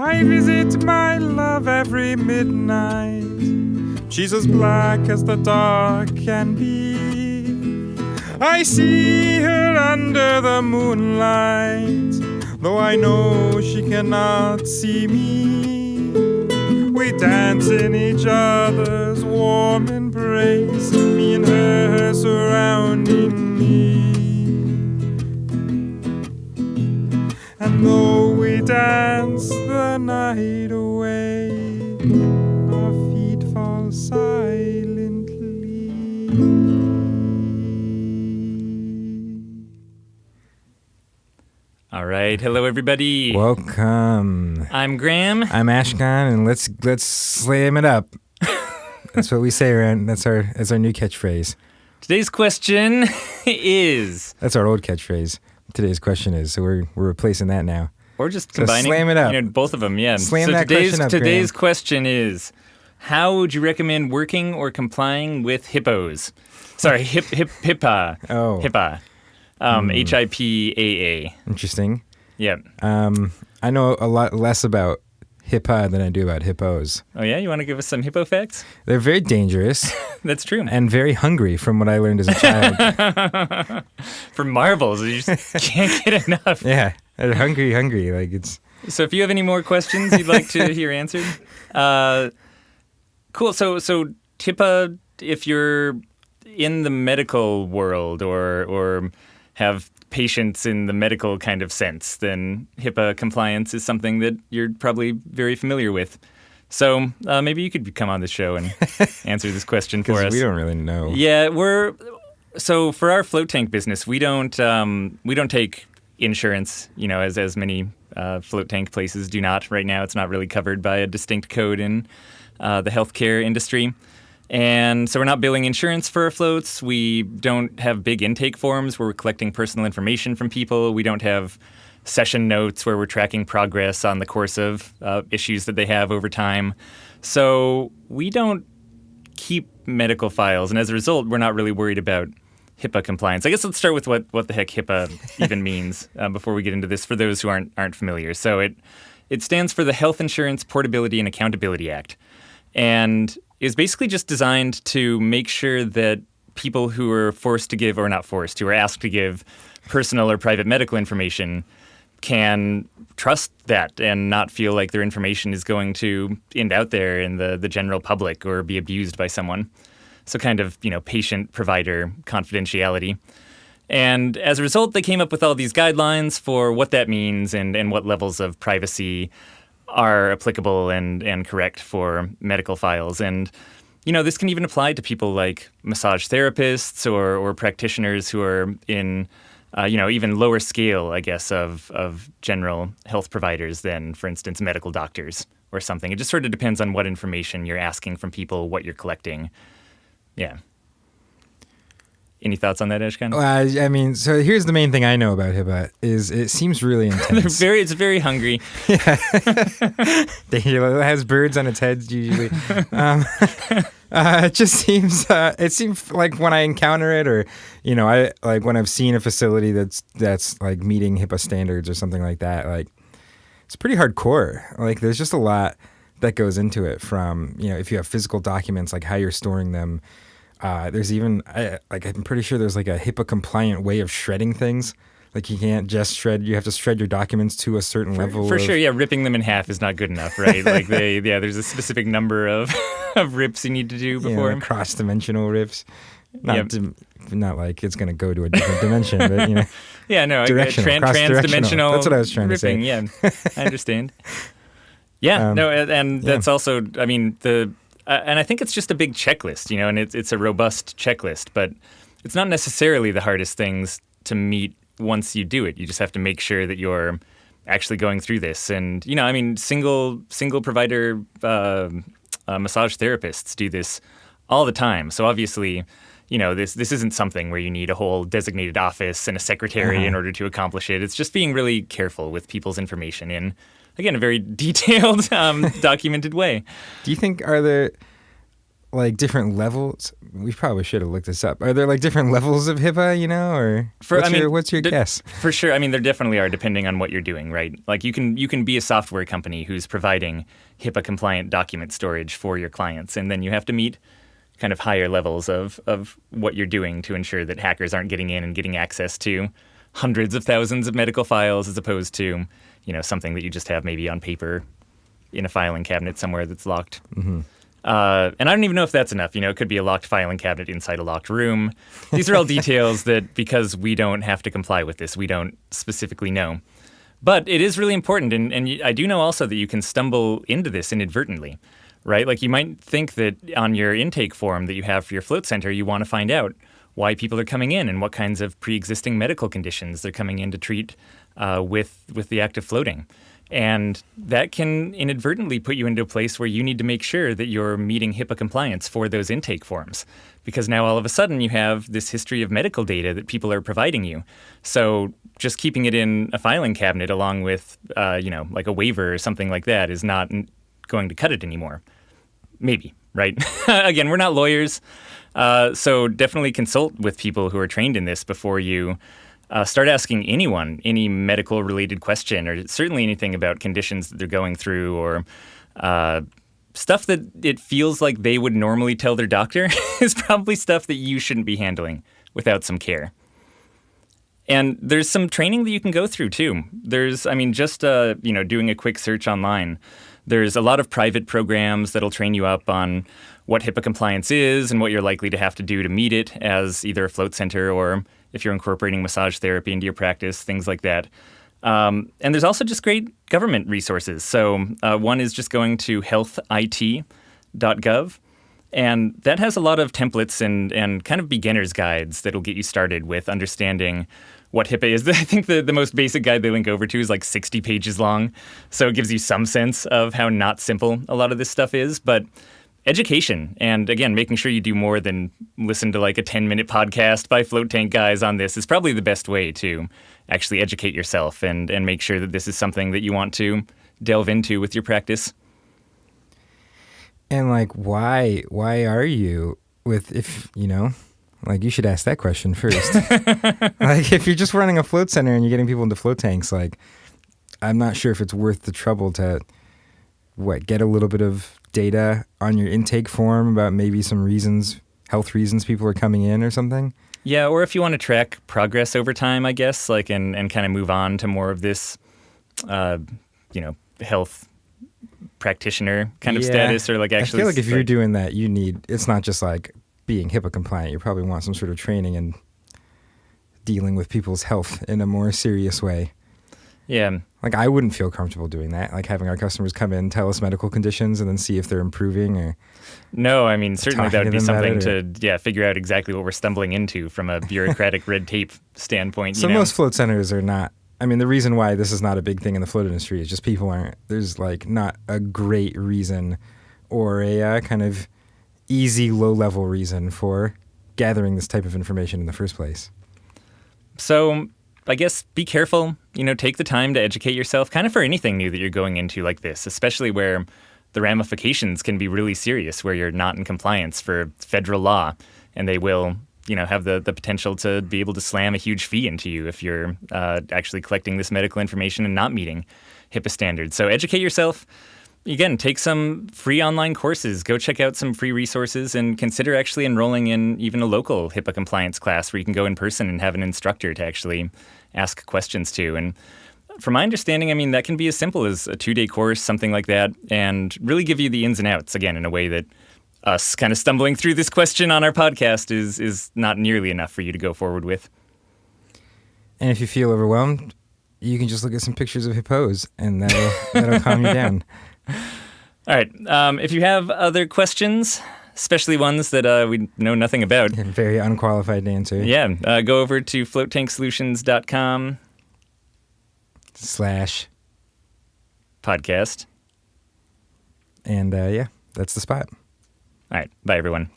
I visit my love every midnight. She's as black as the dark can be. I see her under the moonlight, though I know she cannot see me. We dance in each other's warm embrace, me and her surrounding me. And though we dance the night away, our feet fall silently. All right, hello everybody. Welcome. I'm Graham. I'm Ashkan, and let's slam it up. That's what we say around. That's our new catchphrase. Today's question is. That's our old catchphrase. Today's question is. So we're replacing that now. Or just combining. So slam it up. Both of them. Yeah. Slam so that question up. Today's question is: how would you recommend working or complying with HIPAAs? Sorry, HIPAA. Oh. HIPAA. HIPAA. Interesting. Yep. I know a lot less about HIPAA than I do about hippos. Oh yeah, you want to give us some hippo facts? They're very dangerous. That's true. And very hungry, from what I learned as a child. For marbles, you just can't get enough. Yeah, they're hungry. Like it's. So if you have any more questions you'd like to hear answered, cool. So HIPAA, if you're in the medical world or have patients in the medical kind of sense, then HIPAA compliance is something that you're probably very familiar with. So maybe you could come on the show and answer this question for us. We don't really know. Yeah, so for our float tank business, we don't take insurance, as many float tank places do not right now. It's not really covered by a distinct code in the healthcare industry. And so we're not billing insurance for our floats. We don't have big intake forms where we're collecting personal information from people. We don't have session notes where we're tracking progress on the course of issues that they have over time. So we don't keep medical files. And as a result, we're not really worried about HIPAA compliance. I guess let's start with what the heck HIPAA even means before we get into this for those who aren't familiar. So it stands for the Health Insurance Portability and Accountability Act. And is basically just designed to make sure that people who are forced to give, or not forced, who are asked to give personal or private medical information can trust that and not feel like their information is going to end out there in the general public or be abused by someone. So kind of, patient-provider confidentiality. And as a result, they came up with all these guidelines for what that means and what levels of privacy are applicable and correct for medical files. And, this can even apply to people like massage therapists or practitioners who are in, even lower scale, I guess, of general health providers than, for instance, medical doctors or something. It just sort of depends on what information you're asking from people, what you're collecting. Yeah. Any thoughts on that, Ashkan? So here's the main thing I know about HIPAA is it seems really intense. It's very hungry. Yeah. It has birds on its head usually. It just seems, it seems like when I encounter it or, I like when I've seen a facility that's like meeting HIPAA standards or something like that, like it's pretty hardcore. Like there's just a lot that goes into it from, if you have physical documents, like how you're storing them. There's even, I'm pretty sure there's like a HIPAA compliant way of shredding things. Like you can't just shred, you have to shred your documents to a certain level. For sure, yeah, ripping them in half is not good enough, right? Like there's a specific number of rips you need to do before. Cross-dimensional rips. Not like it's going to go to a different dimension, but Yeah, no, trans-dimensional. That's what I was trying ripping, to say. Yeah, I understand. Yeah, and that's also, and I think it's just a big checklist, and it's a robust checklist, but it's not necessarily the hardest things to meet once you do it. You just have to make sure that you're actually going through this. And, single provider massage therapists do this all the time. So obviously, this isn't something where you need a whole designated office and a secretary in order to accomplish it. It's just being really careful with people's information in, again, a very detailed, documented way. Do you think, are there like different levels? We probably should have looked this up. Are there like different levels of HIPAA, or what's your guess? For sure. I mean, there definitely are, depending on what you're doing, right? Like you can be a software company who's providing HIPAA compliant document storage for your clients, and then you have to meet kind of higher levels of what you're doing to ensure that hackers aren't getting in and getting access to hundreds of thousands of medical files, as opposed to, something that you just have maybe on paper in a filing cabinet somewhere that's locked. Mm-hmm. And I don't even know if that's enough. It could be a locked filing cabinet inside a locked room. These are all details that, because we don't have to comply with this, we don't specifically know. But it is really important. And I do know also that you can stumble into this inadvertently, right? Like you might think that on your intake form that you have for your float center, you want to find out why people are coming in and what kinds of pre-existing medical conditions they're coming in to treat with the act of floating. And that can inadvertently put you into a place where you need to make sure that you're meeting HIPAA compliance for those intake forms. Because now all of a sudden you have this history of medical data that people are providing you. So just keeping it in a filing cabinet along with, like a waiver or something like that is not going to cut it anymore. Maybe, right? Again, we're not lawyers. So definitely consult with people who are trained in this before you start asking anyone any medical-related question, or certainly anything about conditions that they're going through, or stuff that it feels like they would normally tell their doctor is probably stuff that you shouldn't be handling without some care. And there's some training that you can go through, too. There's, just doing a quick search online. There's a lot of private programs that'll train you up on what HIPAA compliance is and what you're likely to have to do to meet it as either a float center or if you're incorporating massage therapy into your practice, things like that. And there's also just great government resources. So one is just going to healthit.gov. And that has a lot of templates and kind of beginner's guides that'll get you started with understanding what HIPAA is. I think the most basic guide they link over to is like 60 pages long. So it gives you some sense of how not simple a lot of this stuff is. But education, and again, making sure you do more than listen to like a 10-minute podcast by float tank guys on this is probably the best way to actually educate yourself and make sure that this is something that you want to delve into with your practice. And like, why are you like you should ask that question first. Like if you're just running a float center and you're getting people into float tanks, like I'm not sure if it's worth the trouble to get a little bit of data on your intake form about maybe some health reasons people are coming in or something. Yeah, or if you want to track progress over time, I guess, like and kind of move on to more of this, health practitioner kind of status, or like actually. I feel like if you're doing that, it's not just like being HIPAA compliant. You probably want some sort of training and dealing with people's health in a more serious way. Yeah. Like I wouldn't feel comfortable doing that, like having our customers come in, tell us medical conditions, and then see if they're improving or... No, certainly that would be something to figure out exactly what we're stumbling into from a bureaucratic red tape standpoint. So most float centers are not... the reason why this is not a big thing in the float industry is just people aren't... There's like not a great reason or a kind of easy, low-level reason for gathering this type of information in the first place. So... I guess be careful, take the time to educate yourself kind of for anything new that you're going into like this, especially where the ramifications can be really serious, where you're not in compliance for federal law, and they will, have the potential to be able to slam a huge fee into you if you're actually collecting this medical information and not meeting HIPAA standards. So educate yourself. Again, take some free online courses, go check out some free resources, and consider actually enrolling in even a local HIPAA compliance class where you can go in person and have an instructor to actually ask questions to. And from my understanding, that can be as simple as a 2-day course, something like that, and really give you the ins and outs, again, in a way that us kind of stumbling through this question on our podcast is not nearly enough for you to go forward with. And if you feel overwhelmed, you can just look at some pictures of hippos, and that'll calm you down. All right. If you have other questions, especially ones that we know nothing about. Very unqualified answer. Yeah. Go over to floattanksolutions.com /podcast. And that's the spot. All right. Bye, everyone.